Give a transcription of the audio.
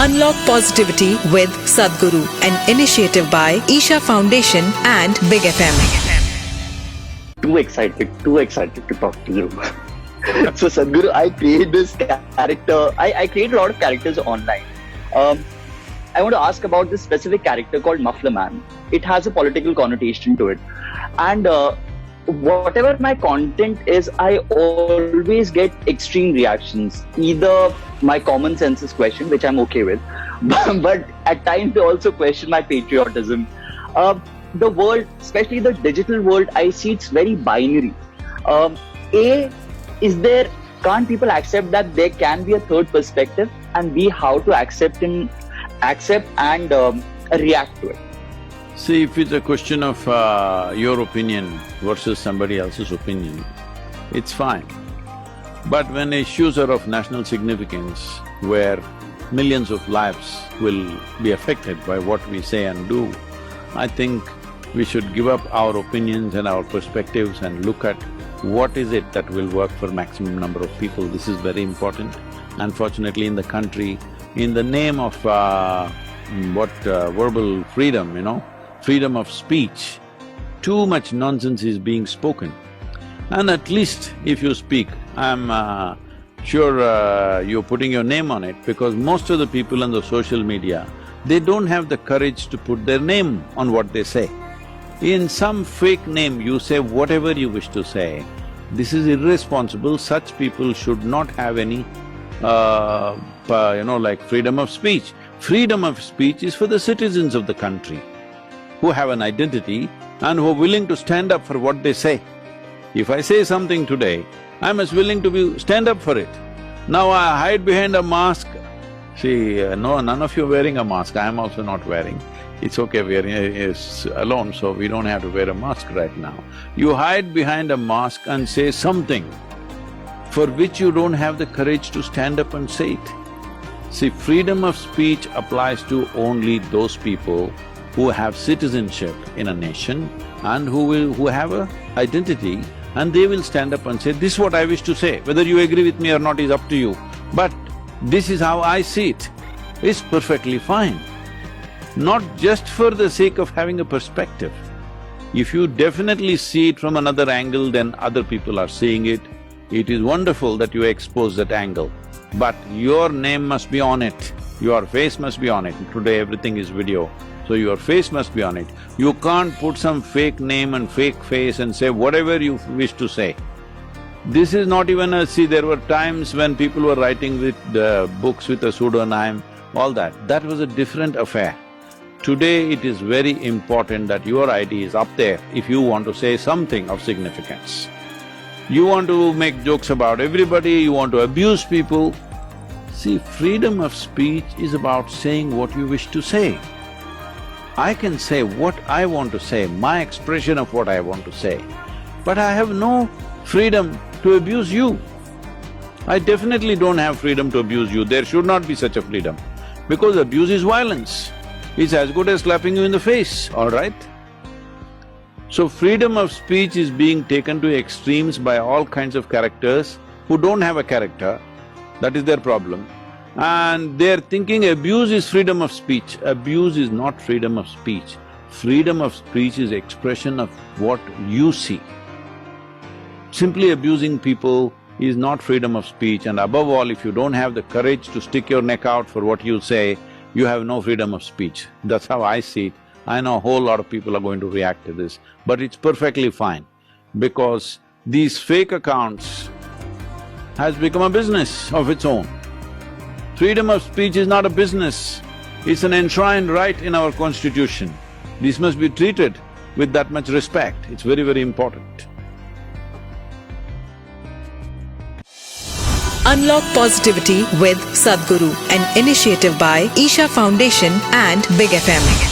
Unlock Positivity with Sadhguru, an initiative by Isha Foundation and Big FM. Too excited to talk to you. So Sadhguru, I create this character. I create a lot of characters online. I want to ask about this specific character called Muffler Man. It has a political connotation to it. And whatever my content is, I always get extreme reactions. Either my common sense is questioned, which I'm okay with, but at times they also question my patriotism. The world, especially the digital world, I see it's very binary. Can't people accept that there can be a third perspective, and B, how to accept and react to it? See, if it's a question of your opinion versus somebody else's opinion, it's fine. But when issues are of national significance, where millions of lives will be affected by what we say and do, I think we should give up our opinions and our perspectives and look at what is it that will work for maximum number of people. This is very important. Unfortunately, in the country, in the name of verbal freedom, freedom of speech, too much nonsense is being spoken. And at least if you speak, I'm sure you're putting your name on it, because most of the people on the social media, they don't have the courage to put their name on what they say. In some fake name, you say whatever you wish to say. This is irresponsible. Such people should not have any, like freedom of speech. Freedom of speech is for the citizens of the country who have an identity and who are willing to stand up for what they say. If I say something today, I'm as willing to stand up for it. Now I hide behind a mask. See, no, none of you are wearing a mask, I am also not wearing. It's okay, we are alone, so we don't have to wear a mask right now. You hide behind a mask and say something for which you don't have the courage to stand up and say it. See, freedom of speech applies to only those people who have citizenship in a nation and who have a identity, and they will stand up and say, this is what I wish to say. Whether you agree with me or not is up to you, but this is how I see it. It's perfectly fine. Not just for the sake of having a perspective. If you definitely see it from another angle than other people are seeing it, it is wonderful that you expose that angle. But your name must be on it, your face must be on it. Today everything is video, so your face must be on it. You can't put some fake name and fake face and say whatever you wish to say. This is not even a… See, there were times when people were writing with books with a pseudonym, all that. That was a different affair. Today it is very important that your ID is up there if you want to say something of significance. You want to make jokes about everybody, you want to abuse people. See, freedom of speech is about saying what you wish to say. I can say what I want to say, my expression of what I want to say, but I have no freedom to abuse you. I definitely don't have freedom to abuse you. There should not be such a freedom, because abuse is violence. It's as good as slapping you in the face, all right? So freedom of speech is being taken to extremes by all kinds of characters who don't have a character, that is their problem. And they're thinking abuse is freedom of speech. Abuse is not freedom of speech. Freedom of speech is expression of what you see. Simply abusing people is not freedom of speech, and above all, if you don't have the courage to stick your neck out for what you say, you have no freedom of speech. That's how I see it. I know a whole lot of people are going to react to this, but it's perfectly fine, because these fake accounts has become a business of its own. Freedom of speech is not a business, it's an enshrined right in our constitution. This must be treated with that much respect, it's very, very important. Unlock Positivity with Sadhguru, an initiative by Isha Foundation and Big FM.